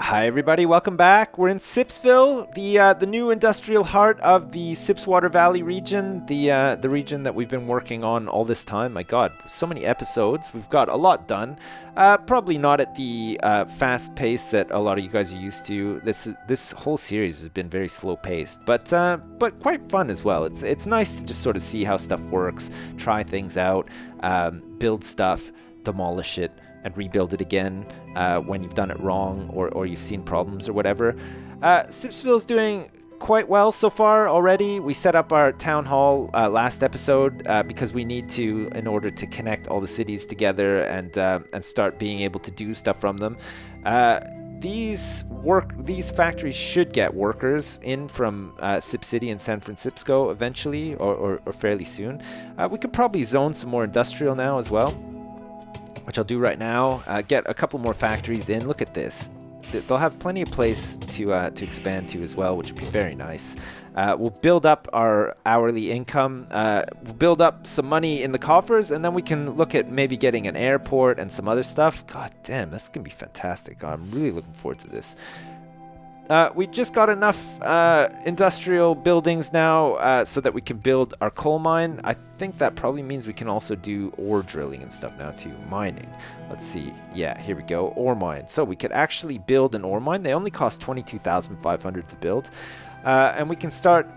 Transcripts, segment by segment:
Hi everybody, welcome back. We're in Sipsville, the new industrial heart of the Sipswater Valley region, the region that we've been working on all this time. My God, so many episodes. We've got a lot done. Probably not at the fast pace that a lot of you guys are used to. This whole series has been very slow paced, but quite fun as well. It's nice to just sort of see how stuff works, try things out, build stuff, demolish it, and rebuild it again when you've done it wrong or you've seen problems or whatever. Sipsville's doing quite well so far already. We set up our town hall last episode because we need to in order to connect all the cities together and start being able to do stuff from them. These factories should get workers in from Sip City and San Francisco eventually or fairly soon. We could probably zone some more industrial now as well, which I'll do right now. Get a couple more factories in. Look at this. They'll have plenty of place to expand to as well, which would be very nice. We'll build up our hourly income. We'll build up some money in the coffers, and then we can look at maybe getting an airport and some other stuff. God damn, this is going to be fantastic. I'm really looking forward to this. We just got enough industrial buildings now so that we can build our coal mine. I think that probably means we can also do ore drilling and stuff now too. Mining. Let's see. Yeah, here we go. Ore mine. So we could actually build an ore mine. They only cost $22,500 to build. And we can start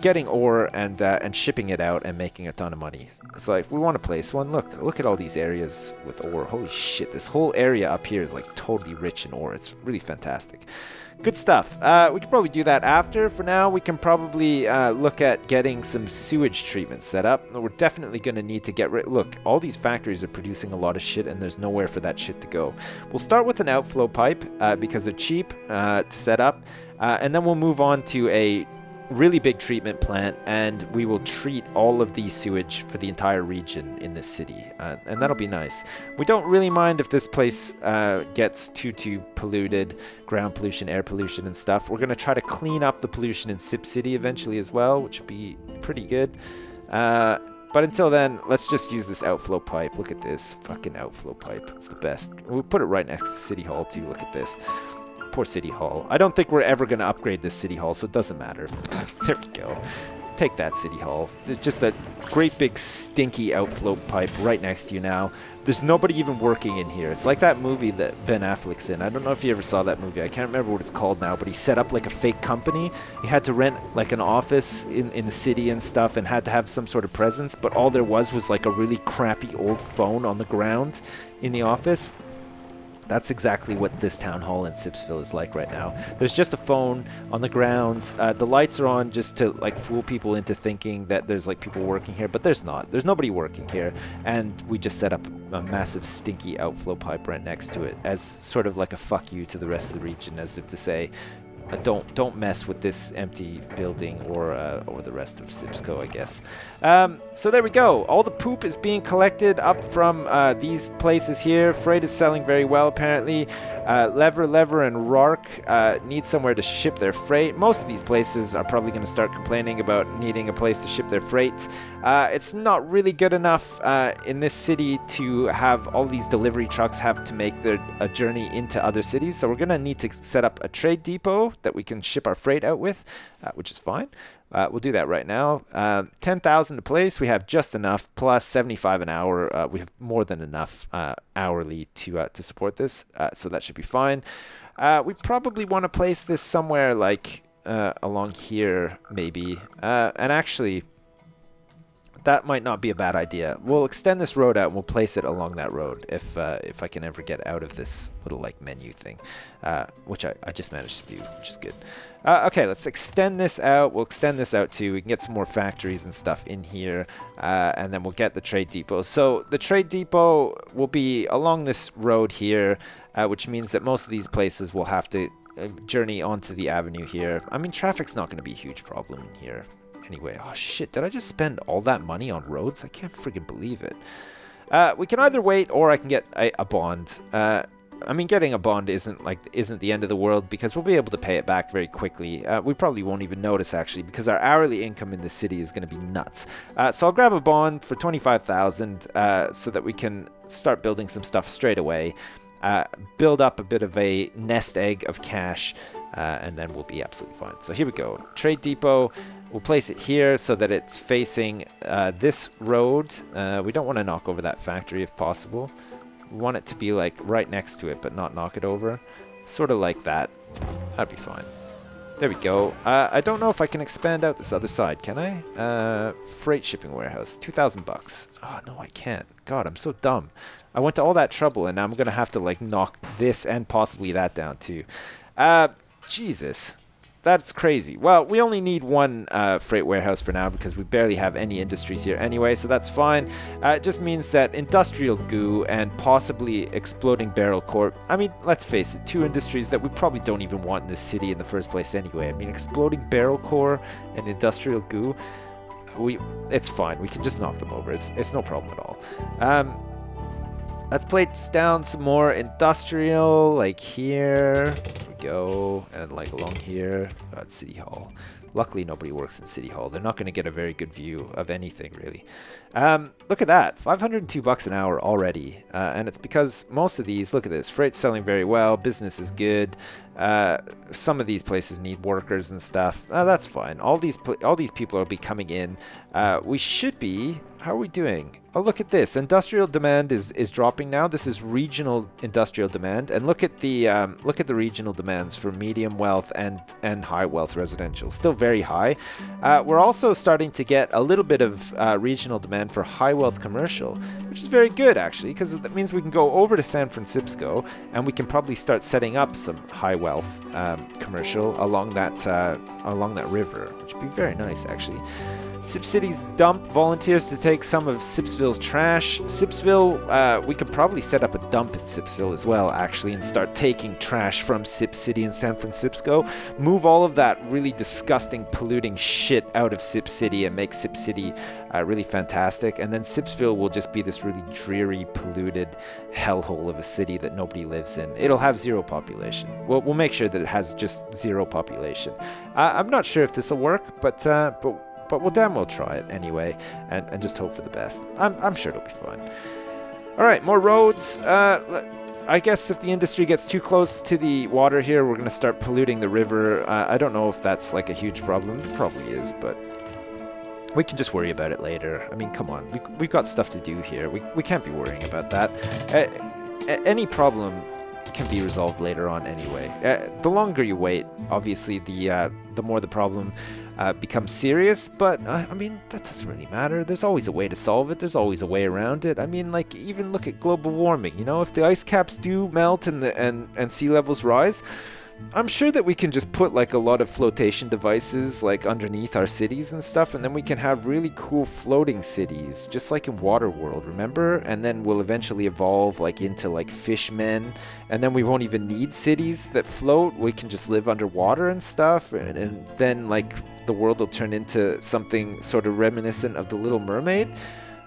getting ore and shipping it out and making a ton of money. It's like, we want to place one. Look at all these areas with ore. Holy shit, this whole area up here is like totally rich in ore. It's really fantastic. Good stuff. We could probably do that after. For now, we can probably look at getting some sewage treatment set up. We're definitely going to need to get rid... Look, all these factories are producing a lot of shit, and there's nowhere for that shit to go. We'll start with an outflow pipe because they're cheap to set up, and then we'll move on to a really big treatment plant, and we will treat all of the sewage for the entire region in this city, and that'll be nice. We don't really mind if this place gets too polluted, ground pollution, air pollution and stuff. We're going to try to clean up the pollution in Sip City eventually as well, which would be pretty good. But until then, let's just use this outflow pipe. Look at this fucking outflow pipe. It's the best. We'll put it right next to City Hall too. Look at this. Poor City Hall. I don't think we're ever going to upgrade this City Hall, so it doesn't matter. There we go. Take that, City Hall. There's just a great big stinky outflow pipe right next to you now. There's nobody even working in here. It's like that movie that Ben Affleck's in. I don't know if you ever saw that movie. I can't remember what it's called now, but he set up like a fake company. He had to rent like an office in the city and stuff and had to have some sort of presence, but all there was like a really crappy old phone on the ground in the office. That's exactly what this town hall in Sipsville is like right now. There's just a phone on the ground. The lights are on just to like fool people into thinking that there's like people working here, but there's not. There's nobody working here, and we just set up a massive stinky outflow pipe right next to it as sort of like a fuck you to the rest of the region, as if to say, don't mess with this empty building or the rest of Sipsco, I guess. So there we go. All the poop is being collected up from these places here. Freight is selling very well, apparently. Lever, and Rark need somewhere to ship their freight. Most of these places are probably going to start complaining about needing a place to ship their freight. It's not really good enough in this city to have all these delivery trucks have to make a journey into other cities. So we're going to need to set up a trade depot that we can ship our freight out with, which is fine. We'll do that right now. 10,000 a place. We have just enough, plus 75 an hour. We have more than enough hourly to support this, so that should be fine. We probably want to place this somewhere like along here, maybe. And actually, that might not be a bad idea. We'll extend this road out and we'll place it along that road if I can ever get out of this little like menu thing, which I just managed to do, which is good. Okay, let's extend this out. We'll extend this out too. We can get some more factories and stuff in here, and then we'll get the trade depot. So the trade depot will be along this road here, which means that most of these places will have to journey onto the avenue here. I mean, traffic's not going to be a huge problem in here. Anyway, oh shit, did I just spend all that money on roads? I can't friggin' believe it. We can either wait or I can get a bond. I mean, getting a bond isn't the end of the world because we'll be able to pay it back very quickly. We probably won't even notice actually because our hourly income in the city is going to be nuts. So I'll grab a bond for 25,000 so that we can start building some stuff straight away. build up a bit of a nest egg of cash, and then we'll be absolutely fine. So here we go. Trade depot. We'll place it here so that it's facing this road. We don't want to knock over that factory if possible. We want it to be like right next to it, but not knock it over. Sort of like that. That'd be fine. There we go. I don't know if I can expand out this other side, can I? Freight shipping warehouse, 2,000 bucks. Oh, no, I can't. God, I'm so dumb. I went to all that trouble, and now I'm going to have to, like, knock this and possibly that down, too. Jesus. That's crazy. Well, we only need one freight warehouse for now because we barely have any industries here anyway, so that's fine. It just means that industrial goo and possibly exploding barrel core. I mean, let's face it, two industries that we probably don't even want in this city in the first place anyway. I mean, exploding barrel core and industrial goo, it's fine. We can just knock them over. It's no problem at all. Let's place down some more industrial, like here. Go and like along here at City Hall. Luckily nobody works in City Hall. They're not going to get a very good view of anything really. Look at that, 502 bucks an hour already, and it's because most of these, look at this, freight's selling very well, business is good. Some of these places need workers and stuff. That's fine. All these people will be coming in. We should be. How are we doing? Oh, look at this. Industrial demand is dropping now. This is regional industrial demand, and look at the regional demands for medium wealth and high wealth residential. Still very high. We're also starting to get a little bit of regional demand for high wealth commercial, which is very good actually, because that means we can go over to San Francisco and we can probably start setting up some high wealth commercial along that river, which would be very nice actually. Sip City's dump volunteers to take some of Sipsville's trash. Sipsville, we could probably set up a dump in Sipsville as well, actually, and start taking trash from Sip City and San Francisco. Move all of that really disgusting, polluting shit out of Sip City and make Sip City really fantastic. And then Sipsville will just be this really dreary, polluted hellhole of a city that nobody lives in. It'll have zero population. We'll make sure that it has just zero population. I'm not sure if this will work, but we'll damn well try it anyway, and just hope for the best. I'm sure it'll be fun. All right, more roads. I guess if the industry gets too close to the water here, we're going to start polluting the river. I don't know if that's like a huge problem. It probably is, but we can just worry about it later. I mean, come on. We've got stuff to do here. We can't be worrying about that. Any problem can be resolved later on anyway. The longer you wait, obviously, the more the problem becomes serious, but I mean, that doesn't really matter. There's always a way to solve it. There's always a way around it. I mean, like, even look at global warming. You know, if the ice caps do melt and sea levels rise, I'm sure that we can just put like a lot of flotation devices like underneath our cities and stuff, and then we can have really cool floating cities, just like in Waterworld, remember? And then we'll eventually evolve like into like fishmen, and then we won't even need cities that float. We can just live underwater and stuff, and then like the world will turn into something sort of reminiscent of The Little Mermaid.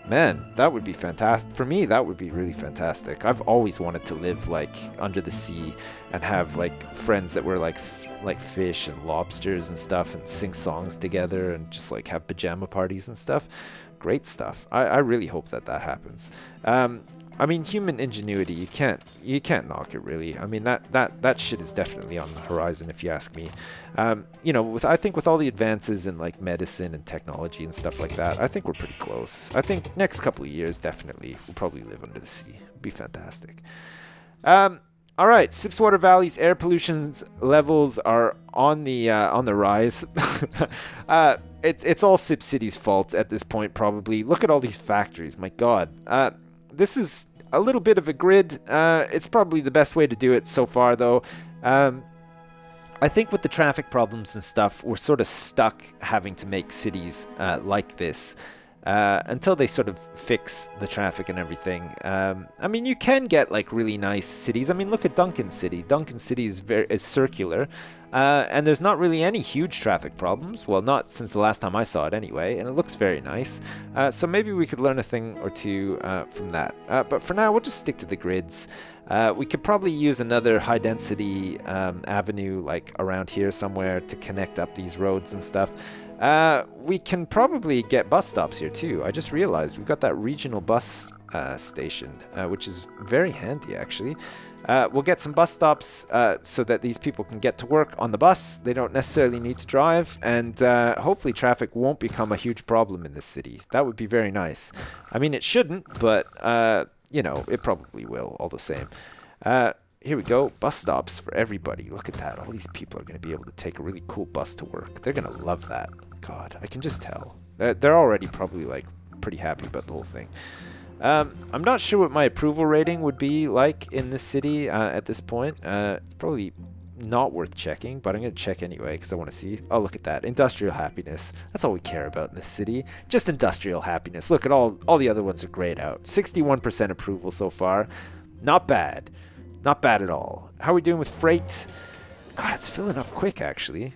Man, that would be fantastic. For me, that would be really fantastic. I've always wanted to live like under the sea and have like friends that were like fish and lobsters and stuff, and sing songs together and just like have pajama parties and stuff. Great stuff. I really hope that happens. I mean, human ingenuity, you can't knock it really. I mean, that shit is definitely on the horizon if you ask me. You know, I think with all the advances in like medicine and technology and stuff like that, I think we're pretty close. I think next couple of years definitely we'll probably live under the sea. It'd be fantastic. All right, Sipswater Valley's air pollution levels are on the rise. It's all Sip City's fault at this point, probably. Look at all these factories. My God. This is a little bit of a grid. It's probably the best way to do it so far, though. I think with the traffic problems and stuff, we're sort of stuck having to make cities like this until they sort of fix the traffic and everything. I mean, you can get like really nice cities. I mean, look at Duncan City. Duncan City is circular. And there's not really any huge traffic problems. Well, not since the last time I saw it anyway, and it looks very nice. So maybe we could learn a thing or two from that. But for now, we'll just stick to the grids. We could probably use another high-density avenue like around here somewhere to connect up these roads and stuff. We can probably get bus stops here too. I just realized we've got that regional bus station, which is very handy, actually. We'll get some bus stops so that these people can get to work on the bus. They don't necessarily need to drive, and hopefully traffic won't become a huge problem in this city. That would be very nice. I mean, it shouldn't, but, you know, it probably will all the same. Here we go. Bus stops for everybody. Look at that. All these people are going to be able to take a really cool bus to work. They're going to love that. God, I can just tell. They're already probably, like, pretty happy about the whole thing. I'm not sure what my approval rating would be like in this city at this point. It's probably not worth checking, but I'm going to check anyway because I want to see. Oh, look at that. Industrial happiness. That's all we care about in this city. Just industrial happiness. Look at all the other ones are grayed out. 61% approval so far. Not bad. Not bad at all. How are we doing with freight? God, it's filling up quick, actually.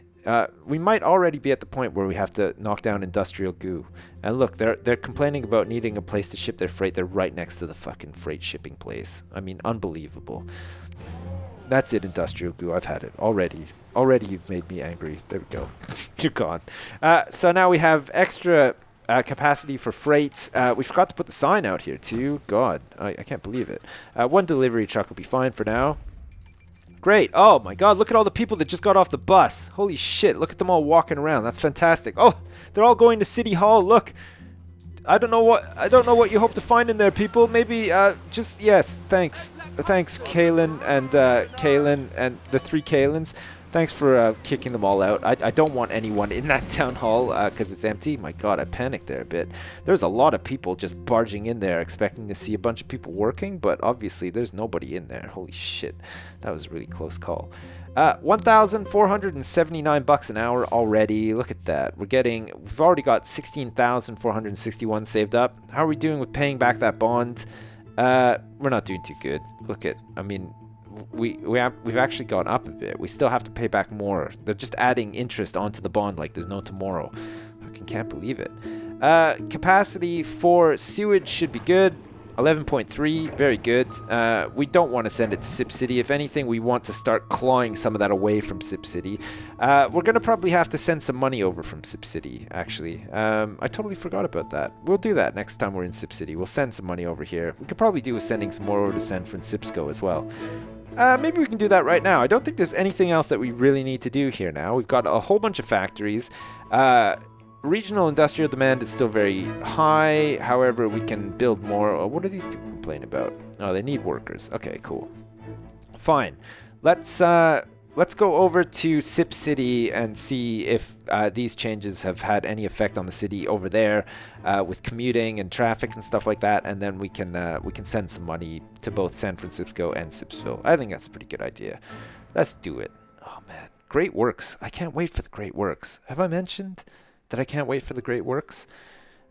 We might already be at the point where we have to knock down industrial goo. And look, they're complaining about needing a place to ship their freight. They're right next to the fucking freight shipping place. I mean, unbelievable. That's it, industrial goo. I've had it already. Already you've made me angry. There we go. You're gone. So now we have extra capacity for freight. We forgot to put the sign out here too. God, I can't believe it. One delivery truck will be fine for now. Great. Oh my god, look at all the people that just got off the bus. Holy shit, look at them all walking around. That's fantastic. Oh, they're all going to City Hall. Look. I don't know what you hope to find in there, people. Maybe just yes, thanks. Thanks, Kaylin and the three Kaylins. Thanks for kicking them all out. I don't want anyone in that town hall because it's empty. My god, I panicked there a bit. There's a lot of people just barging in there expecting to see a bunch of people working, but obviously there's nobody in there. Holy shit. That was a really close call. 1,479 bucks an hour already. Look at that. We've already got 16,461 saved up. How are we doing with paying back that bond? We're not doing too good. I mean, we've actually gone up a bit. We still have to pay back more. They're just adding interest onto the bond like there's no tomorrow. I can't believe it. Capacity for sewage should be good. 11.3, very good. We don't want to send it to Sip City. If anything, we want to start clawing some of that away from Sip City. We're going to probably have to send some money over from Sip City, actually. I totally forgot about that. We'll do that next time we're in Sip City. We'll send some money over here. We could probably do with sending some more over to San Francisco as well. Maybe we can do that right now. I don't think there's anything else that we really need to do here now. We've got a whole bunch of factories. Regional industrial demand is still very high. However, we can build more. What are these people complaining about? Oh, they need workers. Okay, cool. Fine. Let's go over to Sip City and see if these changes have had any effect on the city over there with commuting and traffic and stuff like that. And then we can send some money to both San Francisco and Sipsville. I think that's a pretty good idea. Let's do it. Oh man, Great Works. I can't wait for the Great Works. Have I mentioned that I can't wait for the Great Works?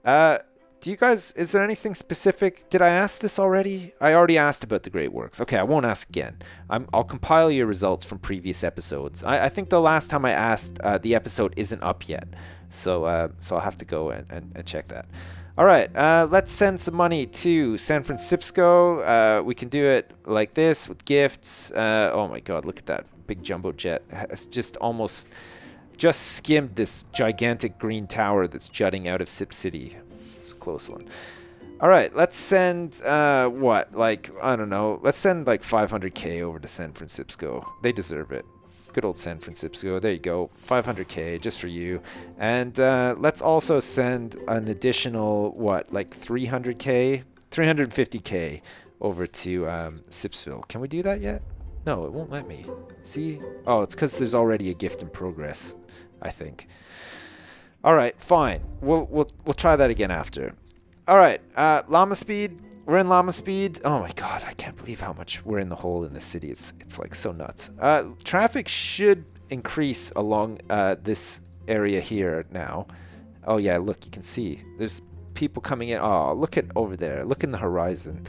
Do you guys, is there anything specific? Did I ask this already? I already asked about the Great Works. Okay, I won't ask again. I'll compile your results from previous episodes. I think the last time I asked, the episode isn't up yet. So I'll have to go and check that. All right, let's send some money to San Francisco. We can do it like this with gifts. Oh my God, look at that big jumbo jet. It's just skimmed this gigantic green tower that's jutting out of Sip City. It's a close one. All right, let's send I don't know. Let's send like 500K over to San Francisco. They deserve it. Good old San Francisco. There you go. 500K just for you. And let's also send an additional 300K, 350K over to Sipsville. Can we do that yet? No, it won't let me. See? Oh, it's because there's already a gift in progress, I think. All right, fine. We'll try that again after. All right, Llama Speed. We're in Llama Speed. Oh my God, I can't believe how much we're in the hole in this city. It's like so nuts. Traffic should increase along this area here now. Oh yeah, look, you can see there's people coming in. Oh, look at over there. Look in the horizon.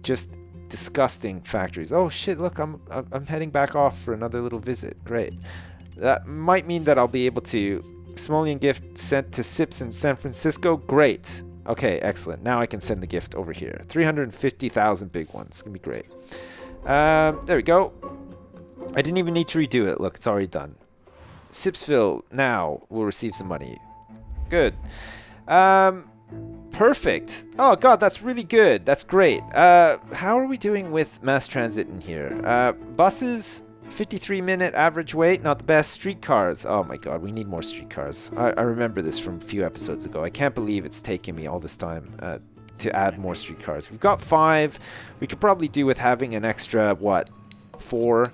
Just disgusting factories. Oh shit, look, I'm heading back off for another little visit. Great. That might mean that I'll be able to Simoleon gift sent to Sips in San Francisco. Great. Okay, excellent. Now I can send the gift over here. 350,000 big ones. It's gonna be great. There we go. I didn't even need to redo it. Look, it's already done. Sipsville now will receive some money. Good. Perfect. Oh god, that's really good. That's great. How are we doing with mass transit in here? Buses, 53-minute average wait, not the best. Streetcars. Oh my god, we need more streetcars. I remember this from a few episodes ago. I can't believe it's taken me all this time to add more streetcars. We've got 5. We could probably do with having an extra, what, 4?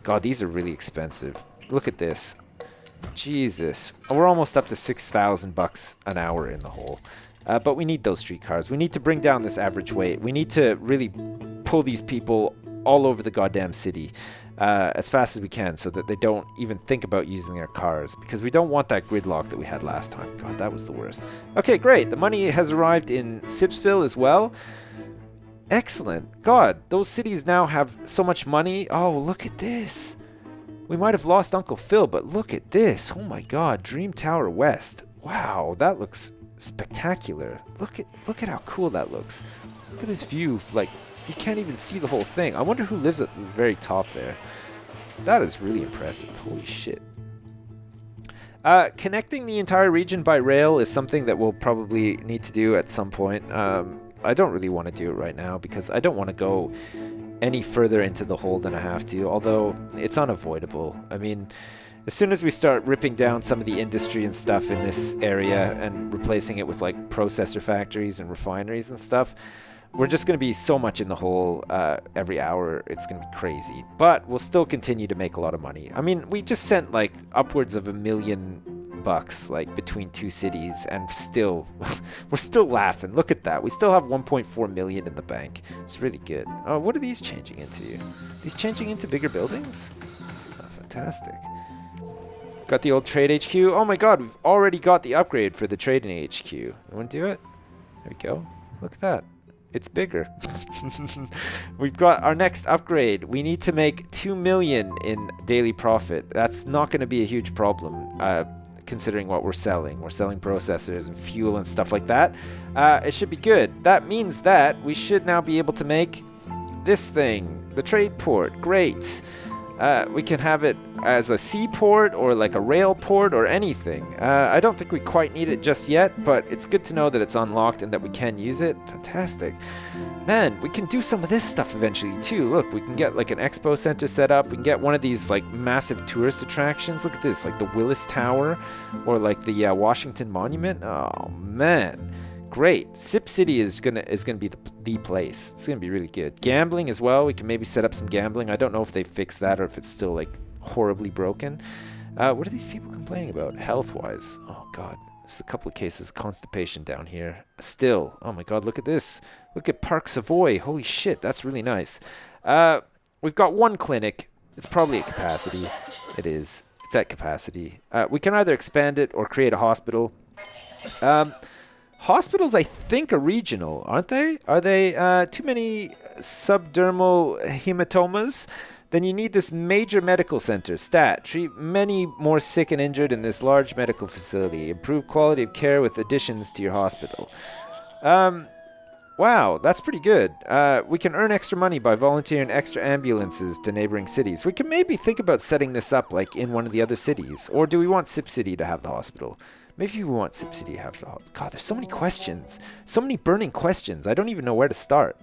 God, these are really expensive. Look at this. Jesus. We're almost up to $6,000 an hour in the hole. But we need those streetcars. We need to bring down this average weight. We need to really pull these people all over the goddamn city as fast as we can so that they don't even think about using their cars, because we don't want that gridlock that we had last time. God, that was the worst. Okay, great. The money has arrived in Sipsville as well. Excellent. God, those cities now have so much money. Oh, look at this. We might have lost Uncle Phil, but look at this. Oh my god, Dream Tower West. Wow, that looks spectacular. Look at how cool that looks. Look at this view. Like, you can't even see the whole thing. I wonder who lives at the very top there. That is really impressive. Holy shit. Connecting the entire region by rail is something that we'll probably need to do at some point. I don't really want to do it right now because I don't want to go any further into the hole than I have to, although it's unavoidable. I mean, as soon as we start ripping down some of the industry and stuff in this area and replacing it with like processor factories and refineries and stuff, we're just going to be so much in the hole every hour. It's going to be crazy. But we'll still continue to make a lot of money. I mean, we just sent like upwards of $1 million like between 2 cities, and still we're still laughing. Look at that. We still have 1.4 million in the bank. It's really good. Oh, what are these changing into? These changing into bigger buildings? Oh, fantastic. Got the old trade HQ. Oh my god, we've already got the upgrade for the trading HQ. You want to do it? There we go. Look at that. It's bigger. We've got our next upgrade. We need to make 2 million in daily profit. That's not going to be a huge problem, considering what we're selling. We're selling processors and fuel and stuff like that. It should be good. That means that we should now be able to make this thing, the trade port. Great. We can have it as a seaport or like a rail port or anything. I don't think we quite need it just yet, but it's good to know that it's unlocked and that we can use it. Fantastic. Man, we can do some of this stuff eventually too. Look, we can get like an expo center set up. We can get one of these like massive tourist attractions. Look at this, like the Willis Tower or like the Washington Monument. Oh man. Great. Sip City is gonna be the place. It's gonna be really good. Gambling as well. We can maybe set up some gambling. I don't know if they fixed that or if it's still like horribly broken. What are these people complaining about health-wise? Oh god, there's a couple of cases of constipation down here. Still. Oh my god, look at this. Look at Park Savoy. Holy shit, that's really nice. We've got one clinic. It's probably at capacity. It is. It's at capacity. We can either expand it or create a hospital. Hospitals, I think, are regional, aren't they? Are they too many subdermal hematomas? Then you need this major medical center. Stat. Treat many more sick and injured in this large medical facility. Improve quality of care with additions to your hospital. Wow, that's pretty good. We can earn extra money by volunteering extra ambulances to neighboring cities. We can maybe think about setting this up like in one of the other cities. Or do we want Sip City to have the hospital? Maybe we want Sip City to have the hospital. God, there's so many questions. So many burning questions. I don't even know where to start.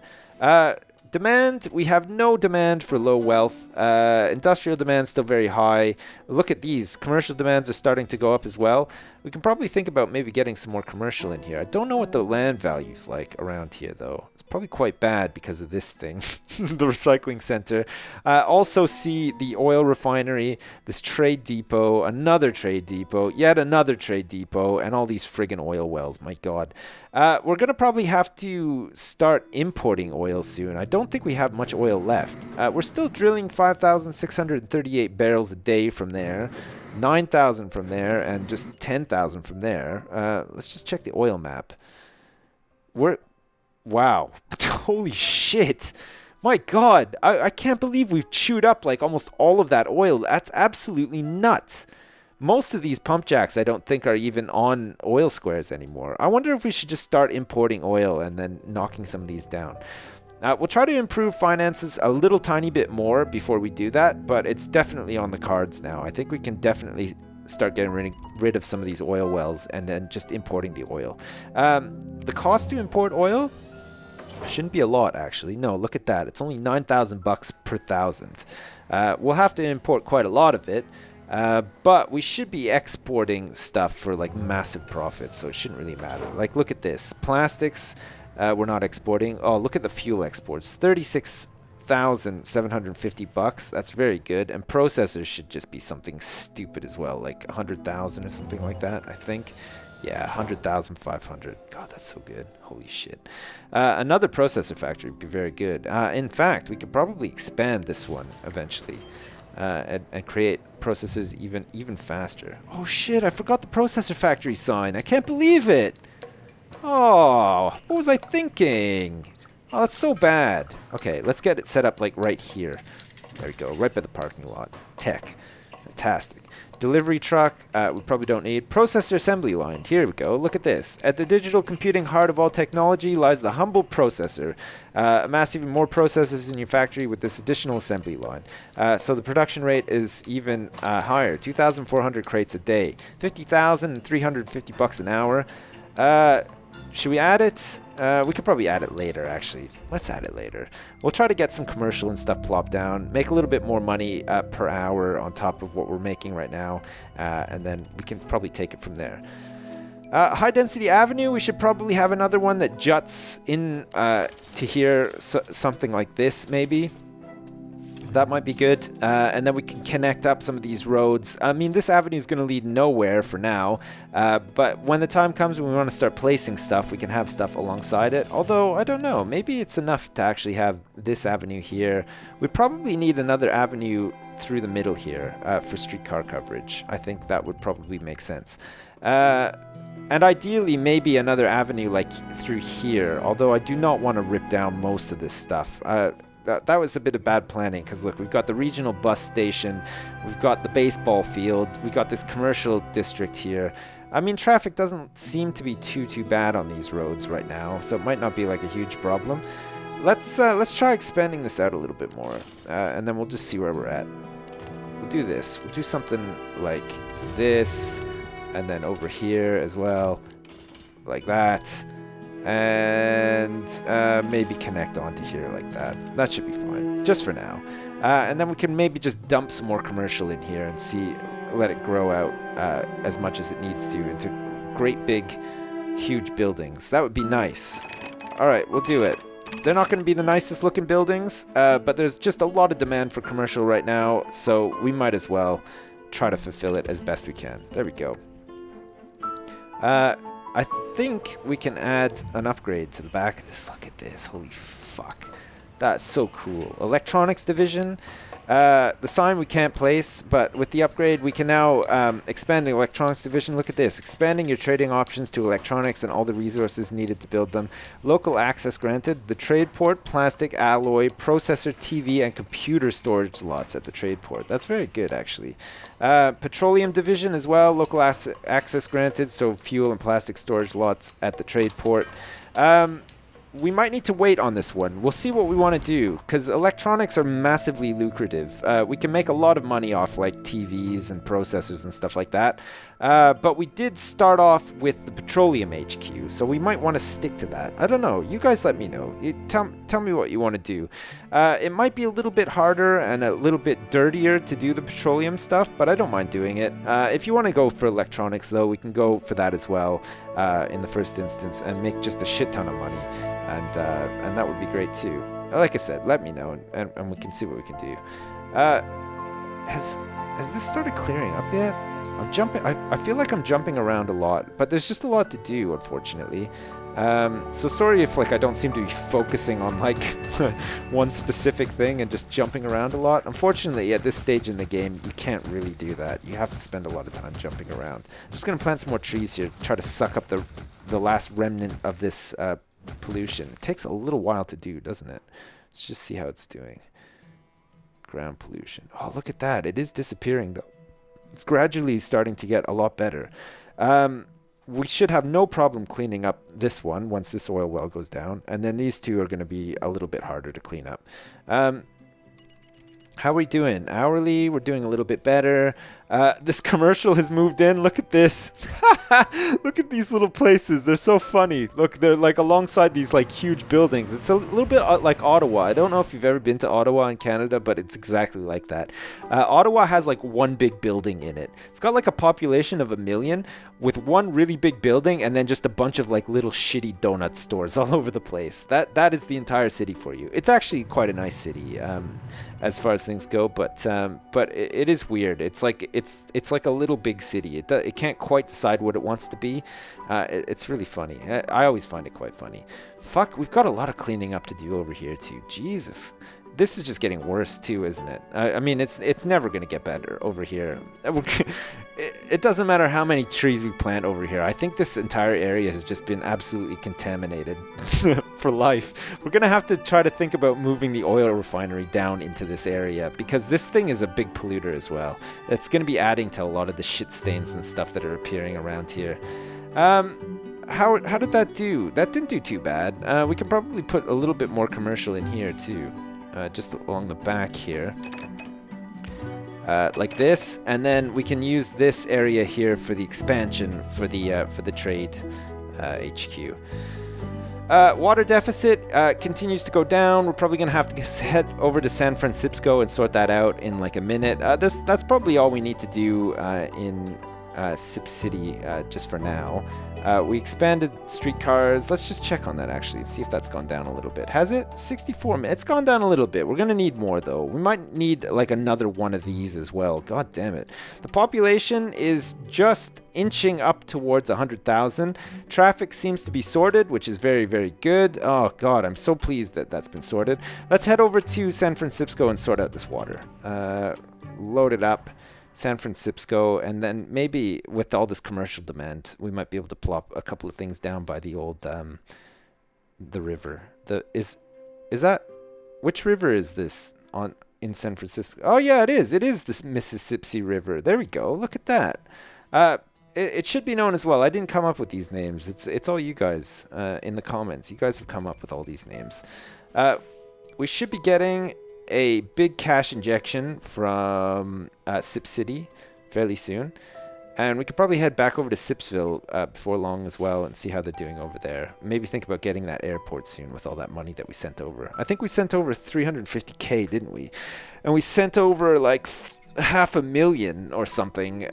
Demand, we have no demand for low wealth. Industrial demand still very high. Look at these. Commercial demands are starting to go up as well. We can probably think about maybe getting some more commercial in here. I don't know what the land value's like around here, though. It's probably quite bad because of this thing, the recycling center. Also see the oil refinery, this trade depot, another trade depot, yet another trade depot, and all these friggin' oil wells. My God. We're going to probably have to start importing oil soon. I don't think we have much oil left. We're still drilling 5,638 barrels a day from there. 9,000 from there and just 10,000 from there. Let's just check the oil map. Wow. Holy shit. My God. I can't believe we've chewed up like almost all of that oil. That's absolutely nuts. Most of these pump jacks I don't think are even on oil squares anymore. I wonder if we should just start importing oil and then knocking some of these down. We'll try to improve finances a little tiny bit more before we do that, but it's definitely on the cards now. I think we can definitely start getting rid of some of these oil wells and then just importing the oil. The cost to import oil shouldn't be a lot, actually. No, look at that. It's only 9,000 bucks per thousand. We'll have to import quite a lot of it, but we should be exporting stuff for like massive profits, so it shouldn't really matter. Like, look at this. Plastics, we're not exporting. Oh, look at the fuel exports. 36,750 bucks. That's very good. And processors should just be something stupid as well, like 100,000 or something like that, I think. Yeah, 100,500. God, that's so good. Holy shit. Another processor factory would be very good. In fact, we could probably expand this one eventually and create processors even faster. Oh shit, I forgot the processor factory sign. I can't believe it. Oh, what was I thinking? Oh, that's so bad. Okay, let's get it set up like right here. There we go, right by the parking lot. Tech. Fantastic. Delivery truck, we probably don't need. Processor assembly line. Here we go. Look at this. At the digital computing heart of all technology lies the humble processor. Amass even more processors in your factory with this additional assembly line. So the production rate is even higher. 2,400 crates a day. 50,350 bucks an hour. Should we add it? We could probably add it later, actually. Let's add it later. We'll try to get some commercial and stuff plopped down, make a little bit more money per hour on top of what we're making right now, and then we can probably take it from there. High Density Avenue, we should probably have another one that juts in to here, something like this, maybe. That might be good, and then we can connect up some of these roads. I mean, this avenue is going to lead nowhere for now, but when the time comes when we want to start placing stuff, we can have stuff alongside it. Although, I don't know, maybe it's enough to actually have this avenue here. We probably need another avenue through the middle here for streetcar coverage. I think that would probably make sense. And ideally, maybe another avenue like through here, although I do not want to rip down most of this stuff. That was a bit of bad planning, because look, we've got the regional bus station, we've got the baseball field, we got this commercial district here. I mean, traffic doesn't seem to be too bad on these roads right now, so it might not be like a huge problem. Let's try expanding this out a little bit more, and then we'll just see where we're at. We'll do this. We'll do something like this, and then over here as well, like that. And maybe connect onto here like that. That should be fine, just for now. And then we can maybe just dump some more commercial in here and let it grow out as much as it needs to into great big, huge buildings. That would be nice. All right, we'll do it. They're not going to be the nicest looking buildings, but there's just a lot of demand for commercial right now, so we might as well try to fulfill it as best we can. There we go. I think we can add an upgrade to the back of this. Look at this. Holy fuck. That's so cool. Electronics division. The sign we can't place, but with the upgrade we can now expand the electronics division. Look at this. Expanding your trading options to electronics and all the resources needed to build them. Local access granted. The trade port, plastic, alloy, processor, TV, and computer storage slots at the trade port. That's very good, actually. Petroleum division as well. Local access granted, so fuel and plastic storage lots at the trade port. We might need to wait on this one. We'll see what we want to do, because electronics are massively lucrative. We can make a lot of money off like TVs and processors and stuff like that. But we did start off with the petroleum HQ, so we might want to stick to that. I don't know. You guys let me know. Tell me what you want to do. It might be a little bit harder and a little bit dirtier to do the petroleum stuff, but I don't mind doing it. If you want to go for electronics, though, we can go for that as well in the first instance and make just a shit ton of money. And that would be great too. Like I said, let me know and we can see what we can do. Has this started clearing up yet? I'm jumping. I feel like I'm jumping around a lot, but there's just a lot to do, unfortunately. So sorry if like I don't seem to be focusing on like one specific thing and just jumping around a lot. Unfortunately, at this stage in the game, you can't really do that. You have to spend a lot of time jumping around. I'm just gonna plant some more trees here, try to suck up the last remnant of this pollution. It takes a little while to do, doesn't it? Let's just see how it's doing. Ground pollution. Oh, look at that. It is disappearing, though. It's gradually starting to get a lot better. We should have no problem cleaning up this one once this oil well goes down. And then these two are going to be a little bit harder to clean up. How are we doing? Hourly, we're doing a little bit better. This commercial has moved in. Look at this. Look at these little places. They're so funny. Look, they're like alongside these like huge buildings. It's a little bit like Ottawa. I don't know if you've ever been to Ottawa in Canada, but it's exactly like that. Ottawa has like one big building in it. It's got like a population of 1 million with one really big building and then just a bunch of like little shitty donut stores all over the place. That is the entire city for you. It's actually quite a nice city as far as things go, but it is weird. It's like a little big city. It can't quite decide what it wants to be. It's really funny. I always find it quite funny. Fuck, we've got a lot of cleaning up to do over here too. Jesus. This is just getting worse too, isn't it? I mean, it's never going to get better over here. It doesn't matter how many trees we plant over here. I think this entire area has just been absolutely contaminated for life. We're going to have to try to think about moving the oil refinery down into this area because this thing is a big polluter as well. It's going to be adding to a lot of the shit stains and stuff that are appearing around here. How did that do? That didn't do too bad. We could probably put a little bit more commercial in here too. Just along the back here, like this, and then we can use this area here for the expansion for the trade HQ. Water deficit continues to go down. We're probably gonna have to head over to San Francisco and sort that out in like a minute. That's probably all we need to do in Sip City just for now. We expanded streetcars. Let's just check on that actually. See if that's gone down a little bit. Has it? 64 minutes. It's gone down a little bit. We're going to need more though. We might need like another one of these as well. God damn it. The population is just inching up towards 100,000. Traffic seems to be sorted, which is very, very good. Oh God, I'm so pleased that that's been sorted. Let's head over to San Francisco and sort out this water. Load it up. San Francisco, and then maybe with all this commercial demand, we might be able to plop a couple of things down by the old the river. Is that which river is this on in San Francisco? Oh yeah, it is. It is this Mississippi River. There we go. Look at that. It should be known as well. I didn't come up with these names. It's all you guys in the comments. You guys have come up with all these names. We should be getting a big cash injection from Sip City fairly soon, and we could probably head back over to Sipsville before long as well and see how they're doing over there. Maybe think about getting that airport soon with all that money that we sent over. I think we sent over 350k, didn't we? And we sent over like $500,000 or something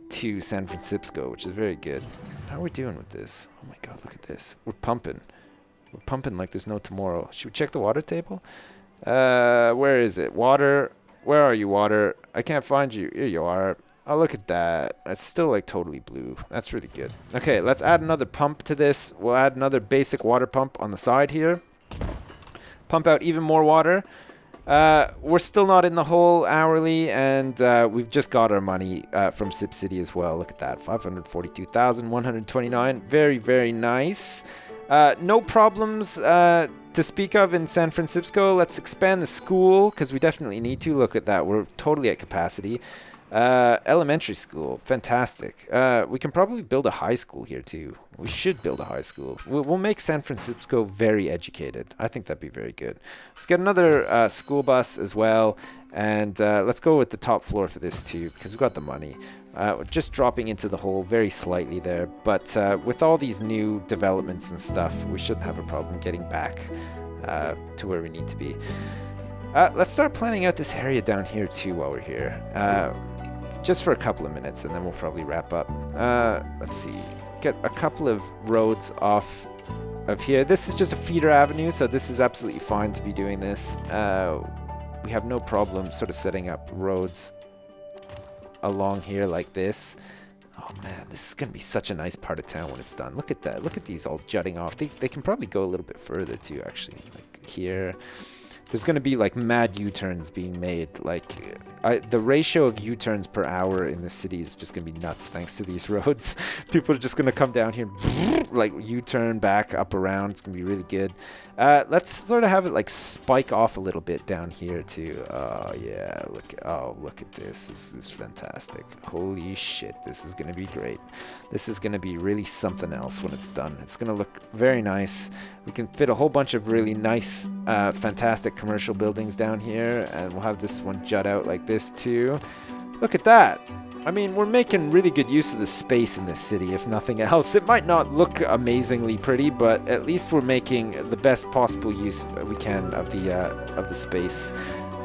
to San Francisco, which is very good. How are we doing with this? Oh my God, look at this. We're pumping like there's no tomorrow. Should we check the water table? Where is it? Water. Where are you, water? I can't find you. Here you are. Oh, look at that. It's still like totally blue. That's really good. Okay, let's add another pump to this. We'll add another basic water pump on the side here. Pump out even more water. We're still not in the hole hourly, and we've just got our money from Sip City as well. Look at that. 542,129. Very, very nice. No problems to speak of in San Francisco. Let's expand the school because we definitely need to. Look at that. We're totally at capacity. Elementary school. Fantastic. We can probably build a high school here too. We should build a high school. We'll make San Francisco very educated. I think that'd be very good. Let's get another school bus as well. And let's go with the top floor for this too because we've got the money. Just dropping into the hole very slightly there, but with all these new developments and stuff, we shouldn't have a problem getting back to where we need to be. Let's start planning out this area down here too while we're here, just for a couple of minutes, and then we'll probably wrap up. Let's see, get a couple of roads off of here. This is just a feeder avenue, so this is absolutely fine to be doing this. We have no problem sort of setting up roads along here like this. Oh man, this is gonna be such a nice part of town when it's done. Look at that. Look at these all jutting off. They can probably go a little bit further too, actually. Like here, there's gonna be like mad U-turns being made. Like the ratio of U-turns per hour in the city is just gonna be nuts thanks to these roads. People are just gonna come down here and like U-turn back up around. It's gonna be really good. Let's sort of have it like spike off a little bit down here too. Oh yeah, look at this. This is fantastic. Holy shit, this is gonna be great. This is gonna be really something else when it's done. It's gonna look very nice. We can fit a whole bunch of really nice, fantastic commercial buildings down here, and we'll have this one jut out like this too. Look at that. I mean, we're making really good use of the space in this city, if nothing else. It might not look amazingly pretty, but at least we're making the best possible use we can of the space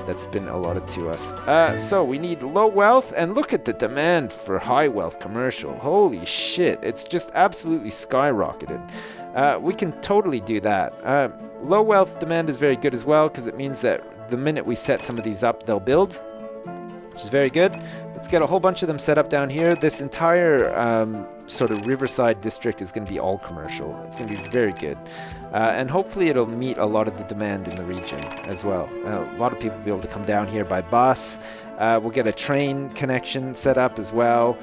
that's been allotted to us. So we need low wealth, and look at the demand for high wealth commercial. Holy shit, it's just absolutely skyrocketed. We can totally do that. Low wealth demand is very good as well, because it means that the minute we set some of these up, they'll build, which is very good. Let's get a whole bunch of them set up down here. This entire sort of riverside district is going to be all commercial. It's going to be very good. And hopefully it'll meet a lot of the demand in the region as well. A lot of people will be able to come down here by bus. We'll get a train connection set up as well,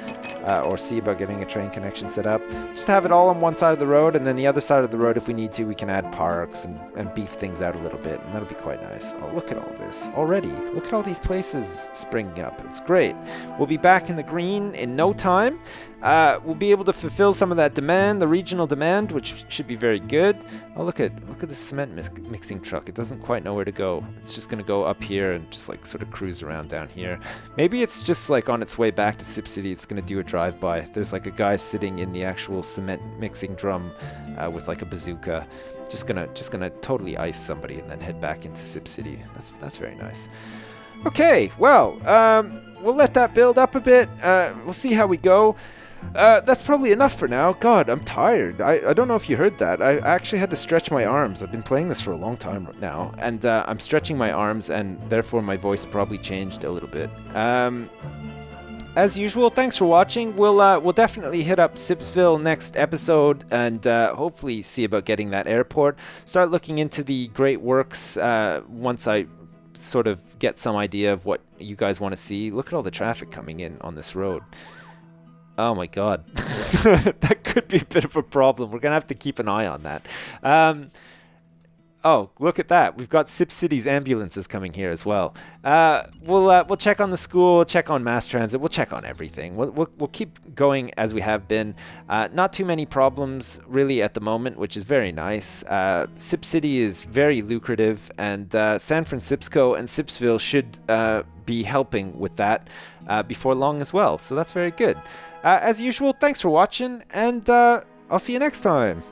or see about getting a train connection set up. Just have it all on one side of the road, and then the other side of the road, if we need to, we can add parks and beef things out a little bit, and that'll be quite nice. Oh, look at all this already. Look at all these places springing up. It's great. We'll be back in the green in no time. We'll be able to fulfill some of that demand, the regional demand, which should be very good. Oh, look at the cement mixing truck. It doesn't quite know where to go. It's just going to go up here and just like sort of cruise around down here. Maybe it's just like on its way back to Sip City. It's going to do a drive-by. There's like a guy sitting in the actual cement mixing drum with like a bazooka. Just gonna totally ice somebody and then head back into Sip City. That's very nice. Okay, well, we'll let that build up a bit. We'll see how we go. That's probably enough for now. God, I'm tired. I don't know if you heard that. I actually had to stretch my arms. I've been playing this for a long time now, and I'm stretching my arms, and therefore my voice probably changed a little bit. As usual, thanks for watching. We'll definitely hit up Sipsville next episode, and hopefully see about getting that airport. Start looking into the Great Works once I sort of get some idea of what you guys want to see. Look at all the traffic coming in on this road. Oh my god. That could be a bit of a problem. We're gonna have to keep an eye on that. Oh, look at that. We've got Sip City's ambulances coming here as well. We'll check on the school, check on mass transit, we'll check on everything. We'll keep going as we have been. Not too many problems really at the moment, which is very nice. Sip City is very lucrative, and San Francisco and Sipsville should be helping with that before long as well. So that's very good. As usual, thanks for watching, and I'll see you next time.